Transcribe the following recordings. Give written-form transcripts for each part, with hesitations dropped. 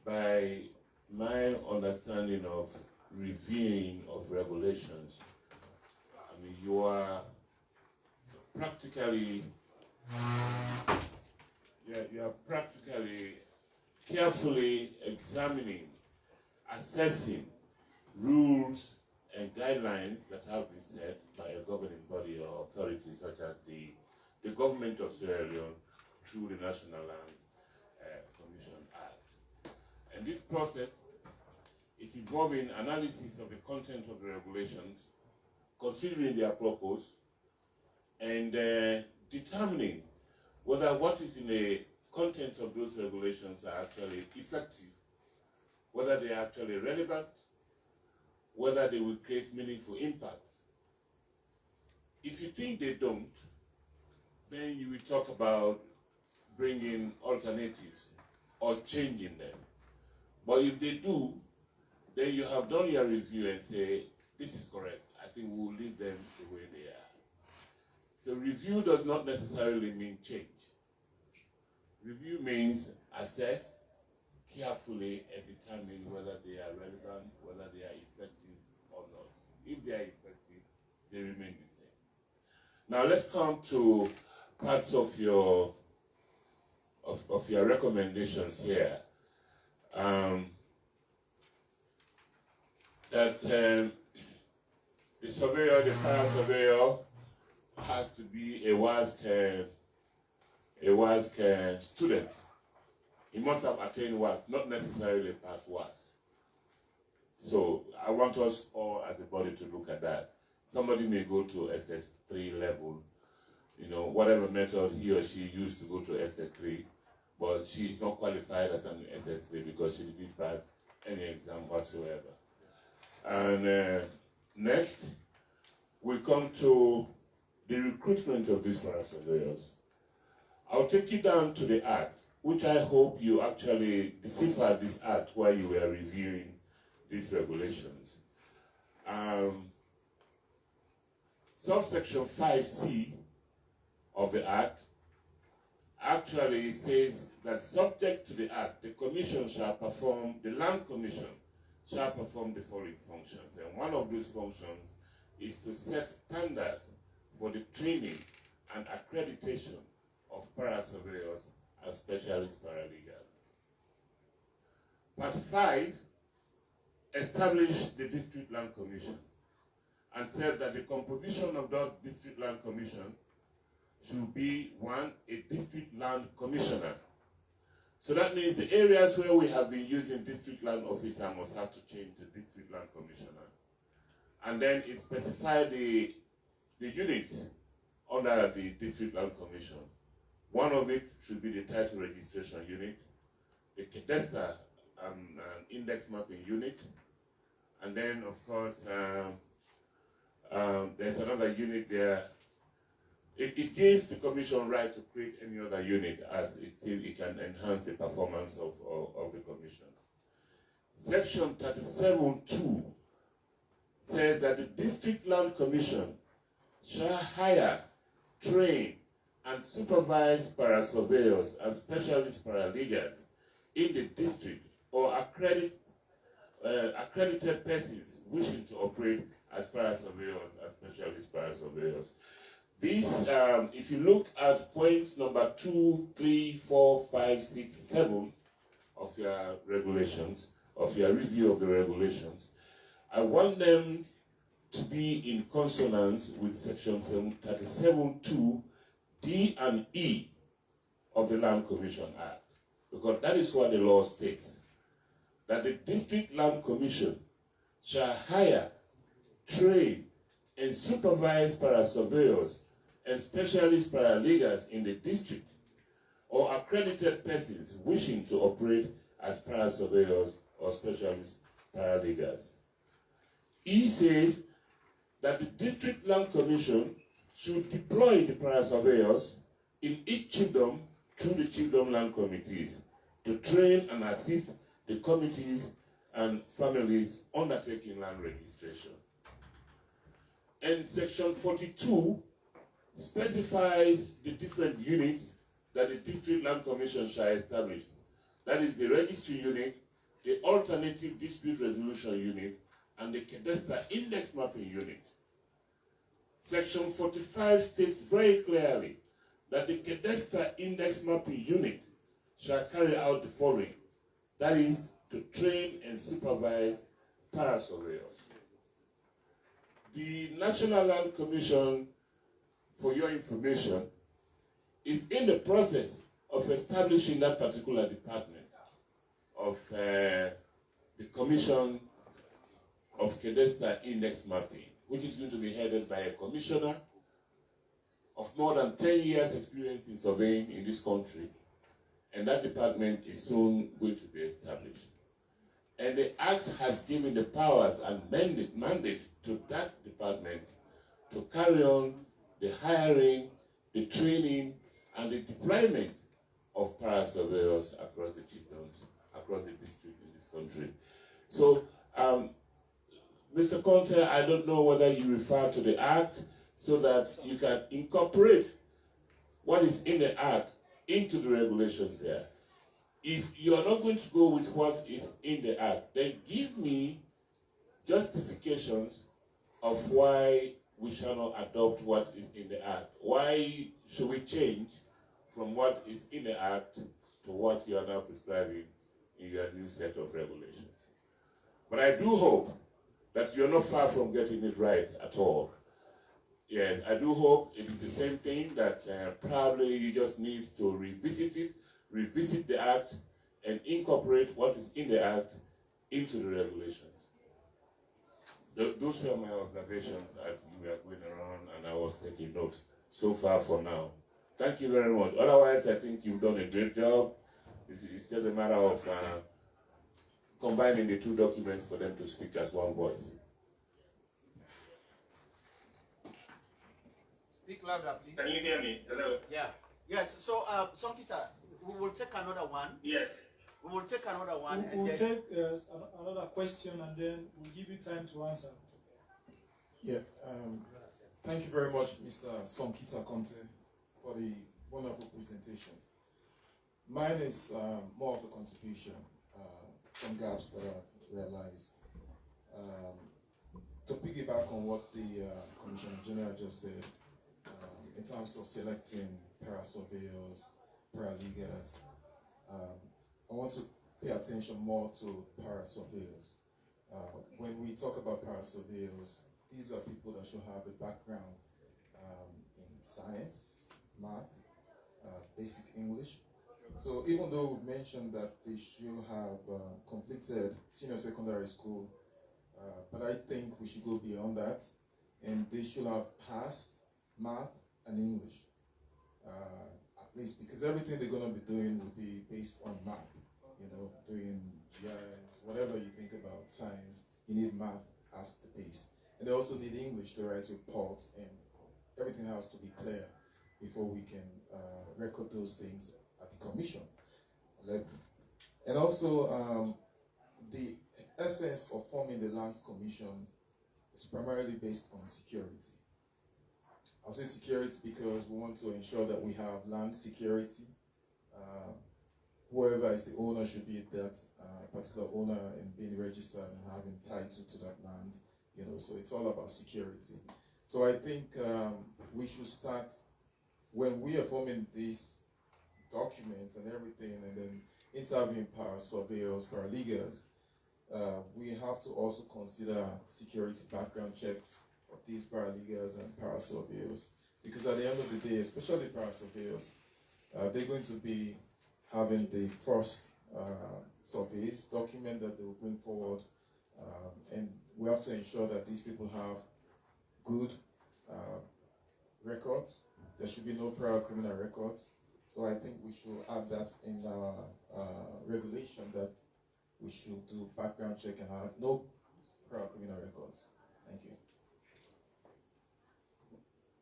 by my understanding of reviewing of regulations, I mean, you are practically, carefully examining, assessing rules and guidelines that have been set by a governing body or authority such as the government of Sierra Leone through the National Land Commission Act. And this process is involving analysis of the content of the regulations, considering their purpose, and determining whether what is in the content of those regulations are actually effective, whether they are actually relevant, whether they will create meaningful impact. If you think they don't, then you will talk about bringing alternatives or changing them. But if they do, then you have done your review and say, this is correct. I think we'll leave them the way they are. So review does not necessarily mean change. Review means assess carefully and determine whether they are relevant, whether they are effective or not. If they are effective, they remain the same. Now let's come to parts of your recommendations here. That the surveyor, the fire surveyor, has to be a WASC student. He must have attained WASC, not necessarily passed WASC. So I want us all as a body to look at that. Somebody may go to SS3 level, you know, whatever method he or she used to go to SS3, but she is not qualified as an SS3 because she didn't pass any exam whatsoever. And next, we come to the recruitment of these parasurveyors. I'll take you down to the act, which I hope you actually deciphered this act while you were reviewing these regulations. Subsection 5C of the act actually says that subject to the act, the commission shall perform, the land commission shall perform the following functions. And one of these functions is to set standards for the training and accreditation of parasurveyors and specialist paralegals. Part 5 established the District Land Commission and said that the composition of that District Land Commission should be, one, a District Land Commissioner. So that means the areas where we have been using District Land Officer must have to change to District Land Commissioner. And then it specified the units under the District Land Commission. One of it should be the title registration unit, the cadastre and index mapping unit, and then of course there's another unit there. It gives the commission right to create any other unit as it feels it can enhance the performance of the commission. Section 37(2) says that the District Land Commission shall hire, train, and supervise parasurveyors and specialist paralegals in the district or accredited persons wishing to operate as parasurveyors and specialist parasurveyors. This, if you look at point number 2, 3, 4, 5, 6, 7 of your regulations, of your review of the regulations, I want them to be in consonance with section 37(2) D and E of the Land Commission Act, because that is what the law states, that the District Land Commission shall hire, train, and supervise parasurveyors and specialist paralegals in the district or accredited persons wishing to operate as parasurveyors or specialist paralegals. E says that the District Land Commission should deploy the parasurveyors in each chiefdom through the chiefdom land committees to train and assist the committees and families undertaking land registration. And section 42 specifies the different units that the District Land Commission shall establish. That is the registry unit, the Alternative Dispute Resolution Unit, and the Cadastre Index Mapping Unit. Section 45 states very clearly that the Cadastre Index Mapping Unit shall carry out the following. That is, to train and supervise para-surveyors. The National Land Commission, for your information, is in the process of establishing that particular department of the Commission of Cadastre Index Mapping, which is going to be headed by a commissioner of more than 10 years experience in surveying in this country, and that department is soon going to be established. And the Act has given the powers and mandate to that department to carry on the hiring, the training, and the deployment of para-surveyors across the chiefdoms, across the district in this country. So, Mr. Conte, I don't know whether you refer to the Act so that you can incorporate what is in the Act into the regulations there. If you are not going to go with what is in the Act, then give me justifications of why we shall not adopt what is in the Act. Why should we change from what is in the Act to what you are now prescribing in your new set of regulations? But I do hope that you're not far from getting it right at all. Yeah, I do hope it is the same thing, that probably you just need to revisit it, revisit the Act, and incorporate what is in the Act into the regulations. Those were my observations as we were going around and I was taking notes so far for now. Thank you very much. Otherwise, I think you've done a great job. It's just a matter of combining the two documents for them to speak as one voice. Speak louder, please. Can you hear me? Hello? Yeah. Yes, so, Sonkita, we will take another one. Yes. We will take another one. We'll take another question and then we'll give you time to answer. Yeah, thank you very much, Mr. Sonkita Conte, for the wonderful presentation. Mine is more of a contribution, some gaps that I've realized. To piggyback on what the Commissioner General just said, in terms of selecting para-surveyors, para-leaguers, I want to pay attention more to para-surveyors. When we talk about para-surveyors, these are people that should have a background in science, math, basic English. So even though we mentioned that they should have completed senior secondary school, but I think we should go beyond that, and they should have passed math and English, at least, because everything they're going to be doing will be based on math. You know, doing GIS, whatever you think about science, you need math as the base. And they also need English to write reports, and everything has to be clear before we can record those things at the commission level. And also, the essence of forming the Lands Commission is primarily based on security. I'll say security because we want to ensure that we have land security. Whoever is the owner should be that particular owner and being registered and having title to that land. You know, so it's all about security. So I think we should start when we are forming these documents and everything, and then interviewing para-surveyors, para-leaguers. We have to also consider security background checks of these para-leaguers and para-surveyors, because at the end of the day, especially para-surveyors, they're going to be having the first surveys document that they will bring forward, and we have to ensure that these people have good records. There should be no prior criminal records. So I think we should add that in our regulation, that we should do background check and have no prior criminal records. Thank you.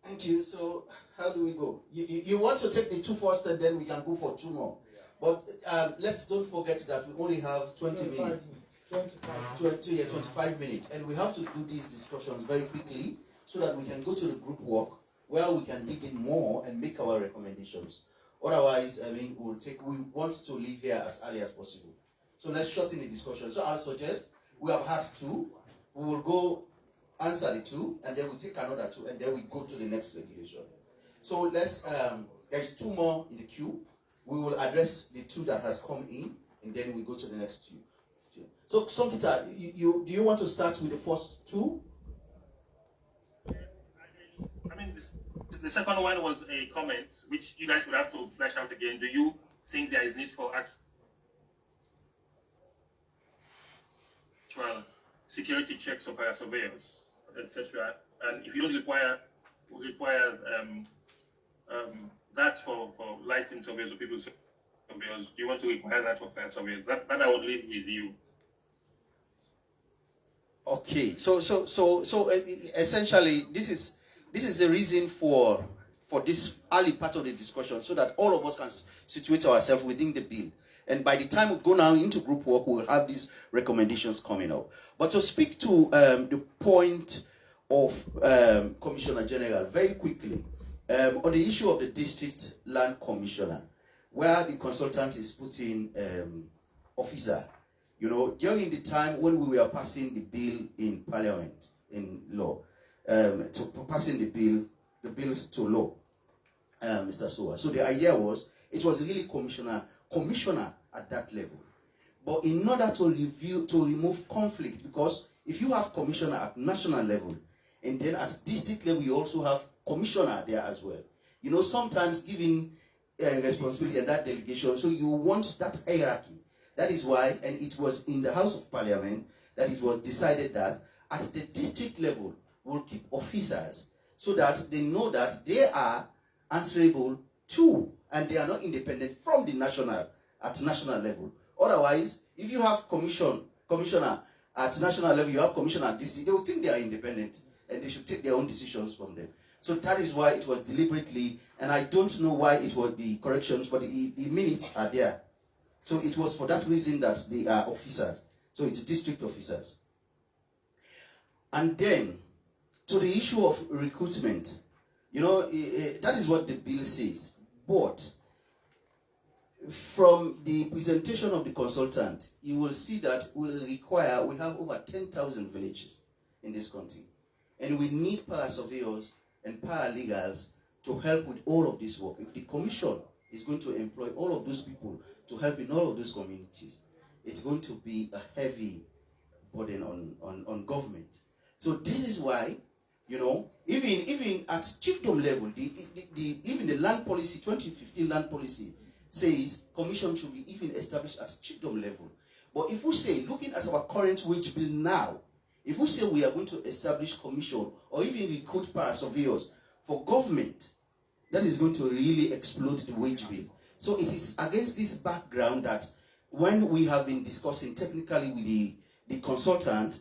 Thank you. So, how do we go? You want to take the two first, and then we can go for two more. But let's don't forget that we only have 20 minutes. 25 minutes. And we have to do these discussions very quickly so that we can go to the group work where we can dig in more and make our recommendations. Otherwise, I mean, we want to leave here as early as possible. So let's shorten the discussion. So I'll suggest we have had 2. We will go answer the 2, and then we'll take another 2, and then we go to the next regulation. So let's, there's 2 more in the queue. We will address the 2 that has come in, and then we go to the next 2. So, Peter, do you want to start with the first 2? I mean, the second one was a comment, which you guys would have to flesh out again. Do you think there is need for actual security checks of our surveyors, etc.? And if you don't require that for licensed surveyors or people surveyors, do you want to require that for fire surveyors? That I would leave with you. Okay, so essentially, this is the reason for this early part of the discussion, so that all of us can situate ourselves within the bill. And by the time we go now into group work, we'll have these recommendations coming up. But to speak to the point of Commissioner General very quickly, on the issue of the district land commissioner, where the consultant is putting officer. You know, during the time when we were passing the bill in Parliament, in law, passing the bills to law, Mr. Sowa. So the idea was, it was really commissioner at that level. But in order to remove conflict, because if you have commissioner at national level, and then at district level, you also have commissioner there as well. You know, sometimes giving responsibility and that delegation, so you want that hierarchy. That is why, and it was in the House of Parliament that it was decided that at the district level, we'll keep officers so that they know that they are answerable to, and they are not independent from the national level. Otherwise, if you have commissioner at national level, you have commissioner at district, they will think they are independent and they should take their own decisions from them. So that is why it was deliberately, and I don't know why it was the corrections, but the minutes are there. So it was for that reason that they are officers. So it's district officers. And then, to the issue of recruitment, you know, that is what the bill says. But from the presentation of the consultant, you will see that we have over 10,000 villages in this country. And we need para-surveyors and paralegals to help with all of this work. If the commission is going to employ all of those people to help in all of those communities, it's going to be a heavy burden on government. So this is why, you know, even at chiefdom level, even the land policy, 2015 land policy, says commission should be even established at chiefdom level. But if we say, looking at our current wage bill now, if we say we are going to establish commission or even recruit para-surveyors for government, that is going to really explode the wage bill. So it is against this background that when we have been discussing technically with the consultant,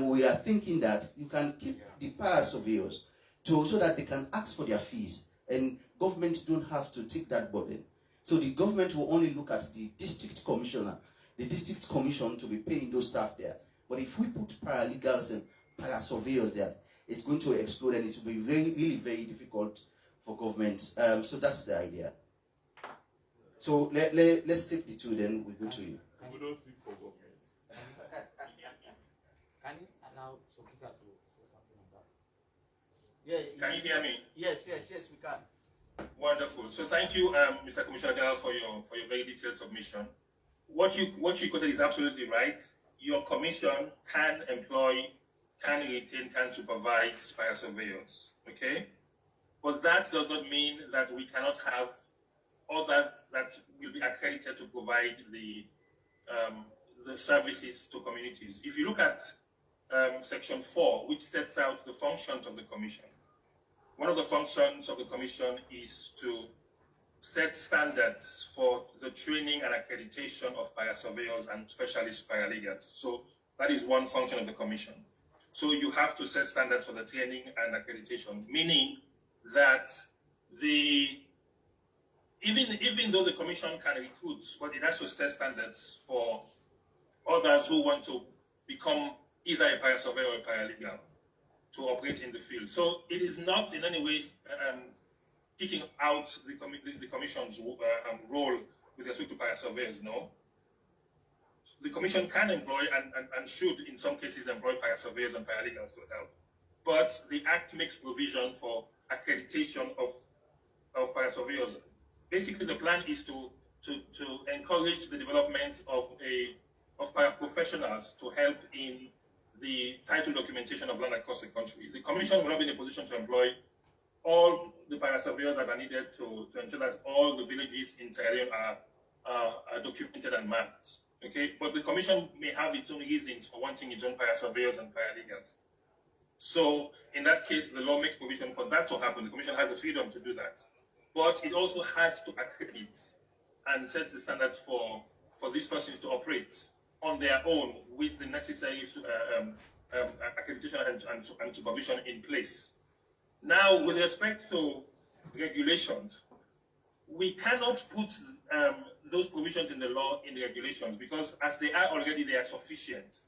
we are thinking that you can keep the para-surveyors so that they can ask for their fees, and government don't have to take that burden. So the government will only look at the district commissioner, the district commission to be paying those staff there. But if we put paralegals and para-surveyors there, it's going to explode, and it will be really very difficult for government. So that's the idea. So let's take the 2, then we go to you. We don't speak for government. Can you allow Sokita to say something on that? Yeah. Can you hear me? Yes, we can. Wonderful. So thank you, Mr. Commissioner General, for your very detailed submission. What you quoted is absolutely right. Your commission can employ, can retain, can supervise fire surveyors. Okay? But that does not mean that we cannot have others that will be accredited to provide the services to communities. If you look at Section 4, which sets out the functions of the commission, one of the functions of the commission is to set standards for the training and accreditation of fire surveyors and specialist paralegals. So that is one function of the commission. So you have to set standards for the training and accreditation, meaning that even though the commission can recruit, but it has to set standards for others who want to become either a fire surveyor or a paralegal to operate in the field. So it is not in any way kicking out the commission's role with respect to fire surveyors, no. the Commission can employ and should, in some cases, employ parasurveyors and paralegals to help. But the Act makes provision for accreditation of parasurveyors. Basically, the plan is to encourage the development of paraprofessionals to help in the title documentation of land across the country. The Commission will not be in a position to employ all the parasurveyors that are needed to ensure that all the villages in Sierra Leone are documented and mapped. Okay, but the Commission may have its own reasons for wanting its own parasurveyors and paralegals. So, in that case, the law makes provision for that to happen. The Commission has the freedom to do that. But it also has to accredit and set the standards for these persons to operate on their own with the necessary accreditation and supervision in place. Now, with respect to regulations, we cannot put those provisions in the law in the regulations because as they are already, they are sufficient.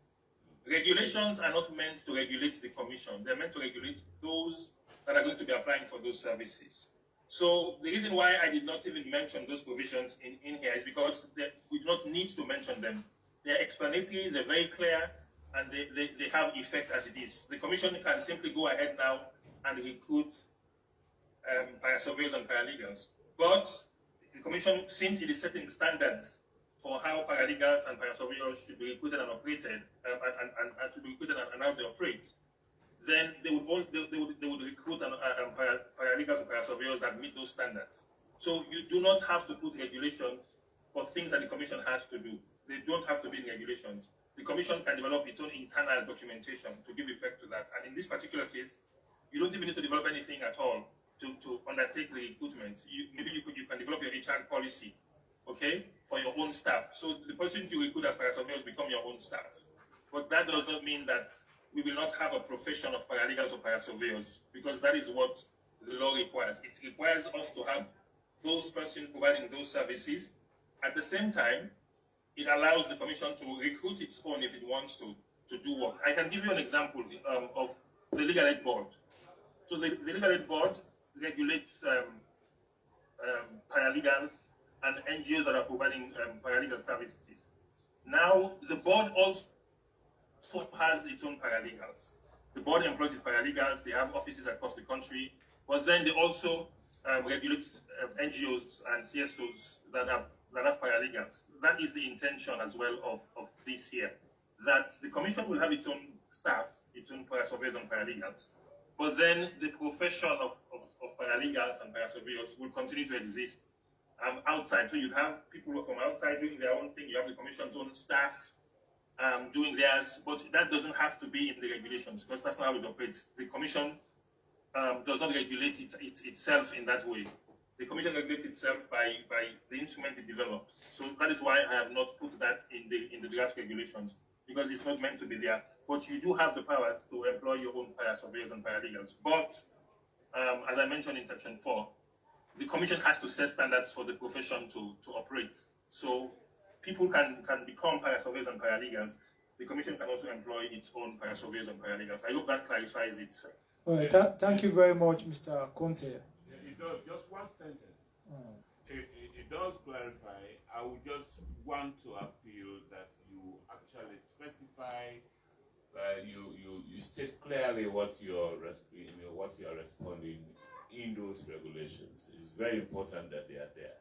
Regulations are not meant to regulate the Commission. They're meant to regulate those that are going to be applying for those services. So the reason why I did not even mention those provisions in here is because we do not need to mention them. They're explanatory, they're very clear, and they have effect as it is. The Commission can simply go ahead now and recruit parasurveyors and paralegals. But the Commission, since it is setting standards for how paralegals and parasurveyors should be recruited and operated, and should be recruited and how they operate, then they would recruit paralegals and parasurveyors that meet those standards. So you do not have to put regulations for things that the Commission has to do. They don't have to be in regulations. The Commission can develop its own internal documentation to give effect to that. And in this particular case, you don't even need to develop anything at all to undertake the recruitment. Maybe you can develop your HR policy, okay, for your own staff. So the person you recruit as parasurveyors become your own staff. But that does not mean that we will not have a profession of paralegals or parasurveyors, because that is what the law requires. It requires us to have those persons providing those services. At the same time, it allows the Commission to recruit its own if it wants to do work. I can give you an example of the Legal Aid Board. So the Legal Aid Board regulates paralegals and NGOs that are providing paralegal services. Now, the board also has its own paralegals. The board employs its paralegals, they have offices across the country, but then they also regulate NGOs and CSOs that have paralegals. That is the intention as well of this here, that the Commission will have its own staff, its own parasurveyors and paralegals, but then the profession of paralegals and parasurveyors will continue to exist outside. So you have people from outside doing their own thing, you have the Commission's own staff doing theirs, but that doesn't have to be in the regulations because that's not how it operates. The Commission does not regulate itself in that way. The Commission regulates itself by the instrument it develops. So that is why I have not put that in the draft regulations, because it's not meant to be there. But you do have the powers to employ your own parasurveyors and paralegals. But as I mentioned in Section 4, the Commission has to set standards for the profession to operate. So people can become parasurveyors and paralegals. The Commission can also employ its own parasurveyors and paralegals. I hope that clarifies it. All right, thank you very much, Mr. Conte. It does, just one sentence. It does clarify. I would just want to appeal that you actually specify, you state clearly what you're responding in those regulations. It's very important that they are there,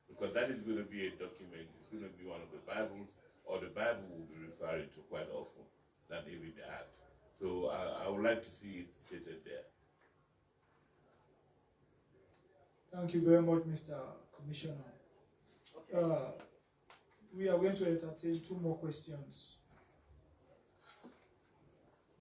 because that is going to be a document. It's going to be one of the Bibles, or the Bible will be referred to quite often, than even the Act. So I would like to see it stated there. Thank you very much, Mr. Commissioner. We are going to entertain two more questions